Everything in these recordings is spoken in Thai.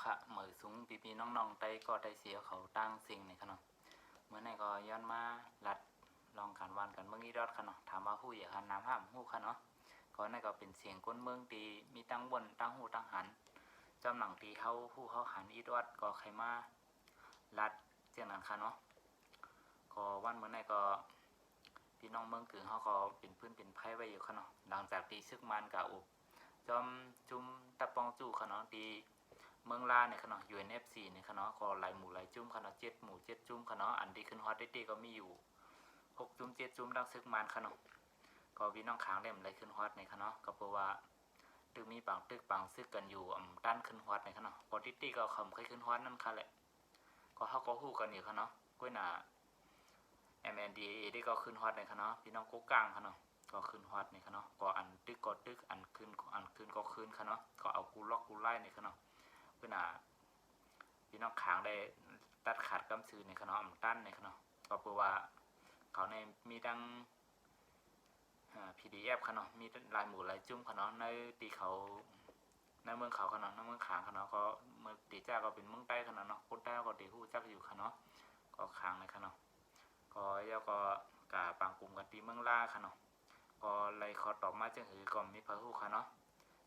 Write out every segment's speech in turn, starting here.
ค่ะเหมือสูงปีน้องๆได้ก็ได้เสียเขาตั้งสิ่งในขนมเมื่อไหร่ก็ย้อนมาลัดลองการวันกันเมื่อกี้รอดขนมถามว่าผู้ใหญ่ขันน้ำห้ามหู้ขนมก็นั่นก็เป็นเสียงก้นเมืองตีมีตั้งบนตั้งหูตั้งหันจำหนังตีเขาผู้เขาหันอีดวัดก็ใครมาลัดเจียงนั้นค่ะเนาะก็วันเมื่อไหร่ก็พี่น้องเมืองถึงเขาก็เป็นพื้นเป็นไพ่ไว้อยู่ขนมหลังจากตีซึกมันกับอุบจอมจุ่มตะปองจู่ขนมตีเมืองลาเนี่ยขนาด UNFC เนี่ยขนาดก็หลายหมู่หลายจุ่มขนาด7 หมู่ 7 จุ่มขนาดอันที่ขึ้นฮอตได้ก็มีอยู่6 จุ่ม 7 จุ่มดังซึกมันขนาดก็พี่น้องค้างเล่มไรขึ้นฮอตในขนาดก็เพราะว่าตึกมีบางตึกบางซึกกันอยู่ด้านขึ้นฮอตในขนาดพอตี้ก็คำเคยขึ้นฮอตนั่นค่ะแหละก็เขาก็ฮู้กันอยู่ขนาดก้วยหนา MNDAA ได้ก็ขึ้นฮอตในขนาดพี่น้องกุ๊กกลางขนาดก็ขึ้นฮอตในขนาดก็อันตึกก็ตึกอันขึ้นก็ขึ้นขนาดก็เอากูล็อกกูไล่ในขนาดเพื่อพี่น้องขางได้ตัดขาดกำซื้อในขนมตั้นในขนมก็เพราะว่าเขาในมีดังPDF ขนมมีลายหมู่ลายจุ่มขนมในตีเขาในเมืองเขาขนมในเมืองขางขนมก็เมืองตีเจ้าก็เป็นเมืองใต้ขนมเนาะคนใต้ก็ตีหู้จักอยู่ขนมก็ขางในขนมก็แล้วก็กาบางกลุ่มกันตีเมืองล่าขนมก็เลยเขาตอบมาจังหือก็มีพระหู้ขนม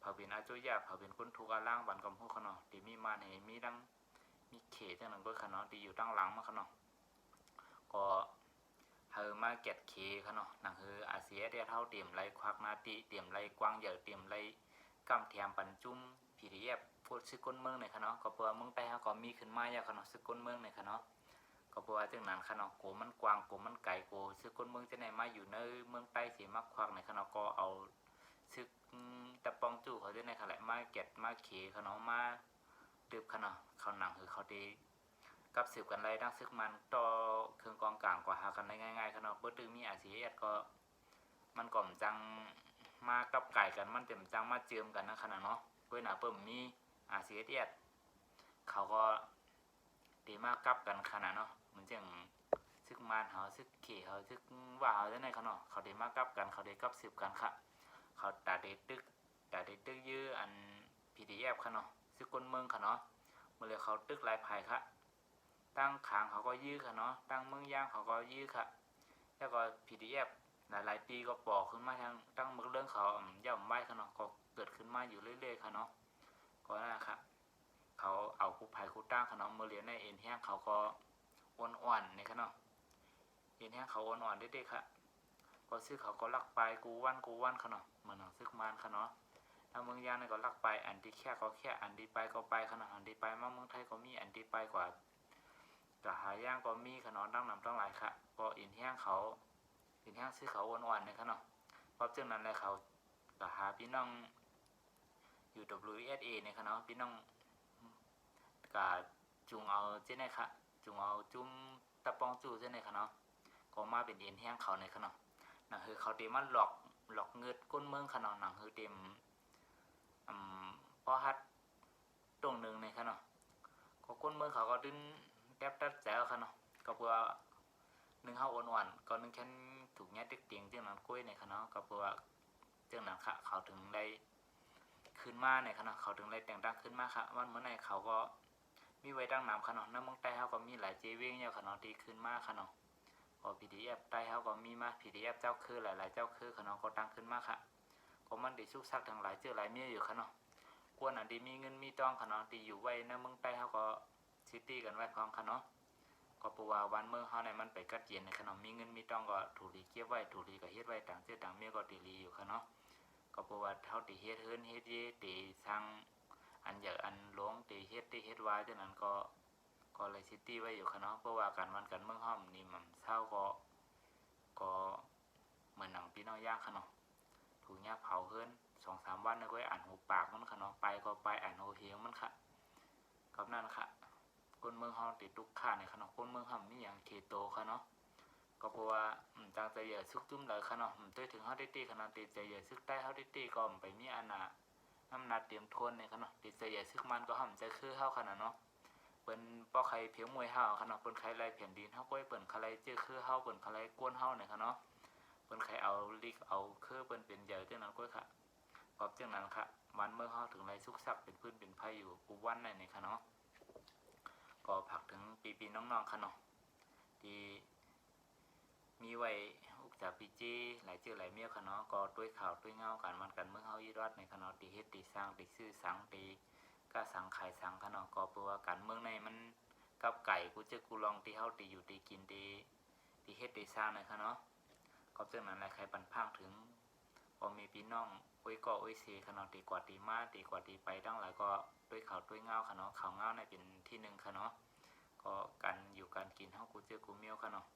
เผาเป็นอาจุยาเผาเป็นคนทุกอาล่างบันกำหู้ขนมตีมีมาในมีดังมีเขตจังหนึ่งก็ขนมตีอยู่ตั้งหลังมาขนมก็เฮอมาเก็ตเคขนมหนังเฮออาเซียได้เท่าเตรียมไรควักนาตีเตรียมไรกว้างใหญ่เตรียมไรกำแถมปันจุ้มPDFพูดซึกก้นเมืองในขนมก็เพื่อเมืองใต้เขาก็มีขึ้นมาอย่างขนมซึกก้นเมืองในขนมก็เพราะว่าจังนั้นขนมโกมันกว้างโกมันไกลโกซึกก้นเมืองจะไหนมาอยู่ในเมืองใต้สีมักควักในขนมก็เอาซึกตะปองจู่เขาจะในขณะมาเก็ตมาเคขนมมาดืบขนาดเขาหนังคือเขาดีกับสืบกันไรดังซึกมันต่อเครื่องกองกลางกว่าหากันได้ง่ายๆขนาดเบิดตึงมีอาชีพก็มันก่อมจังมากับไก่กันมันเต็มจังมาเจิมกันนะขนาดเนาะเพื่อนเปิ่มมีอาชีพเขาก็ดีมากกับกันขนาดเนาะเหมือนจังซึกมันเขาซึกเขี่เขาซึกว่าเขาจะไหนขนาดเขาดีมากกับกันเขาดีกับสืบกันค่ะเขาตาเด็ดตึกยื้ออัน PDF ขนาดซึกคนเมืองค่ะเนาะเมื่อเขาตึกลายไผ่ค่ะตั้งขางเขาก็ยื้อค่ะเนาะตั้งเมืองย่างเขาก็ยื้อค่ะแล้วก็ PDF หลายปีก็ปอกขึ้นมาทางตั้งเมืองเรื่องเขาย่อมไม้ค่ะเนาะก็เกิดขึ้นมาอยู่เรื่อยๆค่ะเนาะก็นั่นแหละค่ะเขาเอาคู่ไผ่คู่ตั้งค่ะเนาะเมื่อเรียนในเอ็นแห้งเขาก็อ่อนๆในค่ะเนาะเอ็นแห้งเขาอ่อนๆเด็กๆค่ะพอซื้อเขาก็ลักไปกูวันค่ะเนาะเหมือนหนังซึกมันค่ะเนาะถ้าเมืองย่างนี่ก็ลักไปอันที่แค่ก็แค่อันที่ไปก็ไปขนาดอันที่ไปมาเมืองไทยก็มีอันที่ไปกว่าแต่หาย่างก็มีขนาดตั้งนำตั้งหลายค่ะก็อินแห้งเขาอินแห้งซื้อเขาอ่อนๆนี่ค่ะเนาะเพราะเจ้านั้นเลยเขาแต่หาพี่น้องอยู่ WSA เนี่ยค่ะเนาะพี่น้องกาจุงเอาเจ้าไหนค่ะจุงเอาจุ้มตะปองจู่เจ้าไหนค่ะเนาะก็มาเป็นอินแห้งเขาในค่ะเนาะนั่นคือเขาเต็มมันหลอกเงินก้นเมืองค่ะเนาะนั่นคือเต็มพอฮัดตรงหนึ่งในค่ะเนาะก็ก้นเมืองเขาก็ดึงแทบตัดแจ๋วค่ะเนาะก็เพื่อหนึ่งเขาอ่อนๆก็หนึ่งแค่ถูกแง่ติ๊กเตียงจังนั้นกล้วยในค่ะเนาะก็เพื่อจังนั้นค่ะเขาถึงได้ขึ้นมาในค่ะเนาะเขาถึงได้แต่งตั้งขึ้นมาค่ะวันเมื่อไหร่เขาก็มีไว้ตั้งนำค่ะเนาะน้ำเมืองใต้เขาก็มีหลายเจเวงเนี่ยค่ะเนาะที่ขึ้นมาค่ะเนาะพอ PDF ใต้เขาก็มีมา PDF เจ้าคือหลายๆเจ้าคือค่ะเนาะก็ตั้งขึ้นมาค่ะก็มันได้ชุกซักทั้งหลายเจอหลายเมียอยู่ค่ะเนาะกวนอันที่มีเงินมีต้องค่ะเนาะที่อยู่ไว้ในเมืองใต้เขาก็ซิตี้กันไว้พร้อมค่ะเนาะก็เพราะว่าวันเมืองเขาเนี่ยมันไปกัดเย็นในขนมมีเงินมีต้องก็ถูรีเก็บไว้ถูรีก็เฮ็ดไว้ต่างเจ้าต่างเมียก็ตีรีอยู่ค่ะเนาะก็เพราะว่าเท่าตีเฮ็ดเฮิรนเฮ็ดเย่ตีสร้างอันใหญ่อันหลวงตีเฮ็ดไว้จากนั้นก็เลยซิตี้ไว้อยู่ค่ะเนาะเพราะว่าการวันกันเมืองห้อมนี่มันเศร้าก็เหมือนหนังพี่น้องย่างค่ะเนาะถูกยากเผาเฮิรน2-3 วันนะก็อ่านหูปากมันค่ะเนาะไปก็ไปอ่านหูเฮียงมันค่ะกับนั่นค่ะคนเมืองเฮาติดทุกข่าในขนมคนเมืองเฮามีอย่างเคโตค่ะเนาะก็เพราะว่าจางใจเยอะซึกจุ่มเลยค่ะเนาะตัวถึงเฮาได้ตีขนาดติดใจเยอะซึกใต้เฮาได้ตีก็ไปมีอันน่ะน้ำหนักเตรียมทนในค่ะเนาะติดใจเยอะซึกมันก็ห่ำใจคือเฮาขนาดเนาะเปิ้นป้อใครเพียงมวยเฮาค่ะเนาะเปิ้นใครไล่แผ่นดินเฮาก็เปิ้นใครเจอคือเฮาเปิ้นใครกวนเฮาในค่ะเนาะเปิ้นใครเอาลิกเอาคือเปิ้นเป็นใหญ่จังนั้นก็ค่ะ ก็จังนั้นค่ะวันเมื่อเขาถึงไรสุกซักเป็นพื้นเป็นไผ่อยู่กูวันในค่ะเนาะก็ผักถึงปีน้องๆค่ะเนาะที่มีไว้อุกจากปีจีหลายเจอหลายเมียค่ะเนาะก็ด้วยข่าวด้วยเงาการมันกันเมื่อเฮายีรัดในค่ะเนาะตีเฮ็ดตีสร้างตีซื้อสังตีก็สังขายสังค่ะเนาะก็เพราะว่าการเมืองในมันกับไก่กูเจอกูลองตีเฮาตีอยู่ตีกินตีเฮ็ดตีสร้างในค่ะเนาะก็จังนั้นแหละใครปันพังถึงพอมีพี่น้องโอ้ยก็โอ้ยเสียค่ะเนาะตีกว่าตีมาตีกว่าตีไปตั้งหลายก็ด้วยข่าวด้วยเงาค่ะเนาะข่าวเงาในเป็นที่หนึ่งค่ะเนาะก็การอยู่การกินเฮากูเจอกูเมียวค่ะเนาะ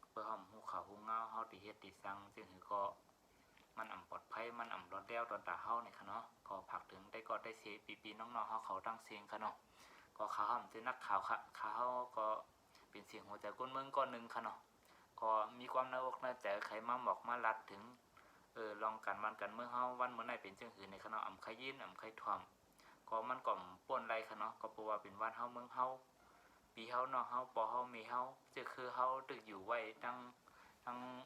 เพื่อห้องหูข่าวหูเงาเฮาตีเฮ็ดตีสังซึ่งถือก็มันอ่ำปลอดภัยมันอ่ำรอดเดี่ยวตอนตาเฮาเนี่ยค่ะเนาะก็ผักถึงได้ก็ได้เสียปีน้องๆเฮาเขาตั้งเสียงค่ะเนาะก็ข่าวห้ำจะนักข่าวค่ะข่าวก็เป็นเสียงหัวใจก้นเมืองก้อนหนึ่งค่ะเนาะก็มีความน่าอกน่าใจใครมาบอกมาลัดถึงลองกันวันกันเมื่อเฮาวันเมื่อไหนเป็นจังหือในค่ะเนาะอ่ำไข่ยินอ่ำไข่ทอมก็มันก่อมป่วนไรค่ะเนาะก็เพราะว่าเป็นวันเฮาเมืองเฮาปีเฮาเนาะเฮาปอเฮามีเฮาจะคือเฮาตึกอยู่ไว้ทั้ง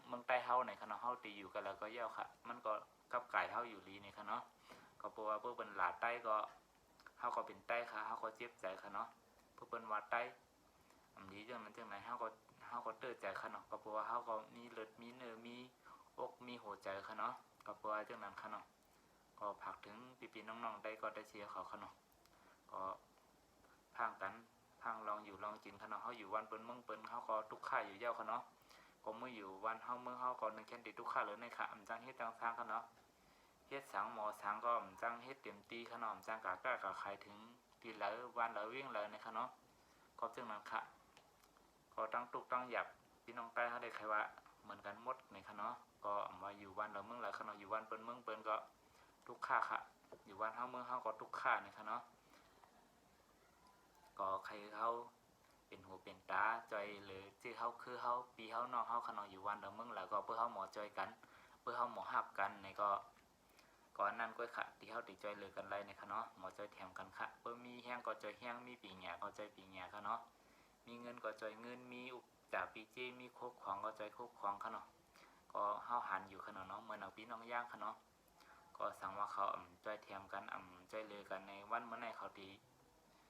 เมืองใต้เฮาในค่ะเนาะเฮาตีอยู่กันแล้วก็เย้าค่ะมันก็กับไก่เฮาอยู่ลีในค่ะเนาะก็เพราะว่าเพื่อเป็นหลาใต้ก็เฮาก็เป็นใต้ค่ะเฮาก็เจ็บใจค่ะเนาะเพื่อเป็นว่าใต้อันนี้จังนั้นจังไหนเฮาก็เตื้อใจค่ะเนาะก็เพราะว่าเฮาก็มีเลือดมีเนื้อมีอกมีหัวใจค่ะเนาะก็เพราะว่าจังนั้นค่ะเนาะก็ผักถึงปีน้องๆได้ก็ได้เชียร์เขาค่ะเนาะก็พังกันพังลองอยู่ลองกินค่ะเนาะเฮาอยู่วันเปิ้นเมืองเปิ้นเฮาก็ทุกข่าอยู่เย้าค่ะเนาะก็เมื่ออยู่วันเฮาเมืองเฮาก็นึงแค่ติดทุกข่าเลยในค่ะอำจังเฮ็ดจังสร้างค่ะเนาะเฮ็ดสังหมอสังก็อำจังเฮ็ดเต็มตีค่ะเนาะอำจังกะก้ากะขายถึงตีเหลอวันเหลอวิ่งเลยในค่ะเนาะก็จังนั้นค่ะก็ตั้งตุกตั้งหยับพี่น้องใต้เฮาได้ใครว่าเหมือนกันหมดในค่ะเนาะก็มาอยู่วันเหลอเมืองเหลอค่ะเนาะอยู่วันเปิ้นเมืองเปิ้นก็ทุกข่าค่ะอยู่วันเฮาเมืองเฮาก็ทุกข่าในค่ะเนาะก็ใครเฮาเป็นหูเป็นตาจอยหรือชื่อเฮาคือเฮาปีเฮาน้องเฮาค่ะเนาะอยู่วันเหลอเมืองแล้วก็เพื่อเฮาหมอจอยกันเพื่อเฮาหมอฮับกันในก็ก่อนนั้นก็ค่ะที่เฮาติจอยเลยกันไรในค่ะเนาะหมอจอยแถมกันค่ะเพื่อมีแห้งก็จอยแห้งมีปีแหง่ก็จอยปีแหง่ค่ะเนาะมีเงินก็จอยเงินมีอุปจากปีเจมีโคกของก็จอยโคกของค่ะเนาะก็เฮาหันอยู่ค่ะเนาะเหมือนเอาพี่น้องย่างค่ะเนาะก็สั่งว่าเขาจอยแถมกันจอยเลยกันในวันเมื่อไหร่เขาดี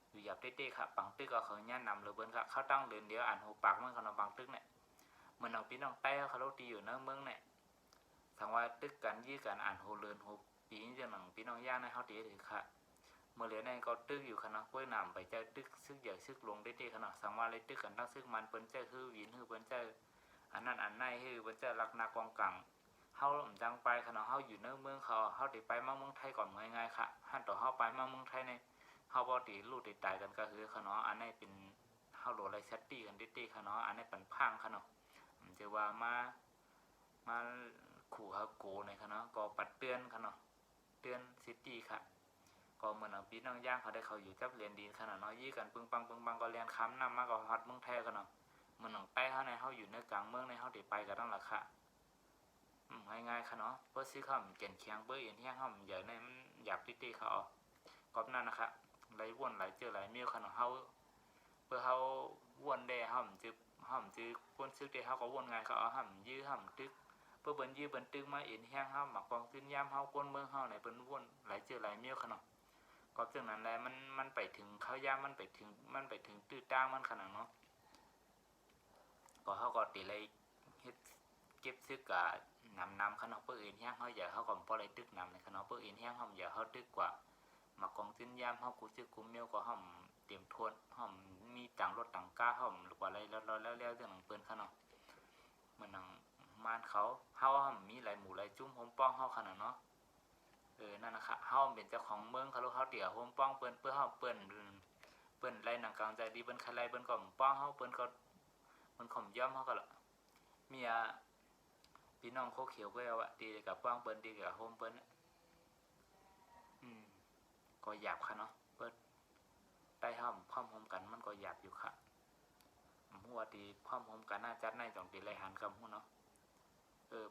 อยู่หยับเต้ๆค่ะปังตึกก็เขาย่านนำเลยเบิ้นค่ะเขาตั้งเดือนเดียวอ่านหูปากมันเขาเนาะปังตึกเนี่ยเหมือนเอาพี่น้องใต้เขาเราตีอยู่เนื้อเมืองเนี่ยสั่งว่าตึกกันยี่กันอ่านหูเลือนหูปีนี้จะหนังพี่น้องย่างในเขาตีถือค่ะเมื่อเหลือในก็ตึกอยู่ค่ะเนาะกล้วยหนามไปเจอตึกซึกใหญ่ซึกลงเต้ๆค่ะเนาะสั่งว่าเลยตึกกันตั้งซึกมันเปิ้นเจ้าฮือวินฮือเปิ้นเจ้าอันนั้นอันในฮือเปิ้นเจ้าลักนากองกังเฮาจังไปค่ะเนาะเฮาอยู่เนื้อเมืองเขาเฮาได้ไปมาเมืองไทยก่อนง่ายๆค่ะหันต่อเฮาไปมาเมืองไทยในเฮาบ่ตีลูกตีตายกันก็คือค่ะเนาะอันนี้เป็นเฮาโหลไรเซตตี้กันเต้ๆค่ะเนาะอันนี้เป็นพังค่ะเนาะจะว่ามาขู่เฮาโกในค่ะเนาะก็ปัดเตือนค่ะเนาะเตือนซิตี้ค่ะก็เหมือนเอาพี่น้องย่างเขาได้เขาอยู่จับเรียนดีขนาดเนาะยี่กันปึ้งปังก็เรียนค้ำนำมาก็ฮอดเมืองไทยค่ะเนาะเหมือนหนังใต้เฮาในเฮาอยู่ในกลางเมืองในเฮาได้ไปก็ต้องล่ะค่ะง่ายๆค่ะเนาะเพื่อซื้อข้าวเก่นเคียงเพื่อเอ็นแห้งข้าวใหญ่ในมันหยาบตี้ๆเขาออกกอบนั่นนะคะไหลวนไหลเจอไหลเมียวค่ะเนาะเฮาเพื่อเฮาวนได้เฮาจื้อวนซึกได้เฮาก็วนง่ายเขาเอาห้ำยื้อห้ำตึกเพื่อเปิ้นยื้อเปิ้นตึกมาเอ็นแห้งเฮาหมักกองขึ้นยามเฮาก้นเมืองเฮาในเปิ้นวนไหลเจอไหลเมียวค่ะเนาะกอบจังนั้นแหละมันไปถึงข้าวยามมันไปถึงตื้อต้างมันขนาดเนาะก็เฮาก็ติเลยเฮ็ดเก็บซึกกะนำขนาดเพื่อเอ็นแห้งเฮาอย่าเฮาก็บ่ได้ตึกนำในขนาดเพื่อเอ็นแห้งเฮาอย่าเฮาตึกกว่าหมักกองขึ้นยามเฮากูซึกกูเมียวก็เฮาเตรียมทวนเฮามีต่างรถต่างก้าเฮาหรือว่าอะไรแล้วจังนั้นเปิ้นค่ะเนาะเหมือนหนังมานเขาเฮามีหลายหมู่หลายจุ่มโฮมป้องเฮาขนาดเนาะนั่นนะคะเฮาเป็นเจ้าของเมืองเขาเฮาเตี่ยโฮมป้องเปิ้นเพื่อเฮาเปิ้นไล่หนังกลางใจดีเปิ้นใครไล่เปิ้นก็ป้องเฮาเปิ้นก็มันข่มย่อมเฮาก็ละมีพี่น้องโคเขียวก็เอาดีกับป้องเปิ้นดีกับโฮมเปิ้นก็หยาบค่ะเนาะเปิ้นใต้ห้อมพร้อมโฮมกันมันก็หยาบอยู่ค่ะหัวตีพร้อมโฮมกันน่าจัดในต้องตีไล่หันกับฮู้เนาะ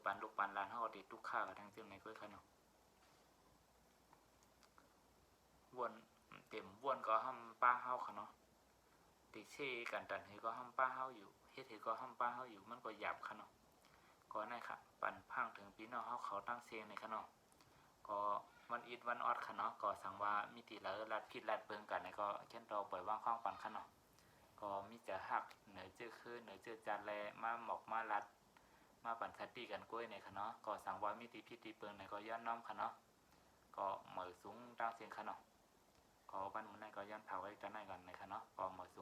ปันลูกปันหลานเฮาติทุกข้ากับทั้งซึ่งในก้อยค่ะเนาะวนเต็มวนก็ห้ำป้าเฮาค่ะเนาะติเช่กันตันเฮก็ห้ำป้าเฮาอยู่เฮ็ดเฮก็ห้ำป้าเฮาอยู่มันก็หยาบค่ะเนาะก็นั่นค่ะปั่นพังถึงพี่น้องเฮาเขาตั้งเสียงในค่ะเนาะ ก็วันอีดวันออดค่ะเนาะก็สั่งว่ามีตีแล้วรัดพิษรัดเปิงกันในก็เช่นเราปล่อยว่างข้างปันค่ะเนาะก็มีจะหักเหนือเจื้อคือเหนือเจื้อจันแลมาหมอกมารัดมาปั่นสัตตีกันกล้วยในค่ะเนาะก็สั่งว่ามีตีพิษตีเปิงในก็ย้อนน้อมค่ะเนาะก็เหมือสูงตั้งเสียงค่ะเนาะก็บ้านมันในก็ย้อนเผาไว้กันในกันในค่ะเนาะก็เหมือสูง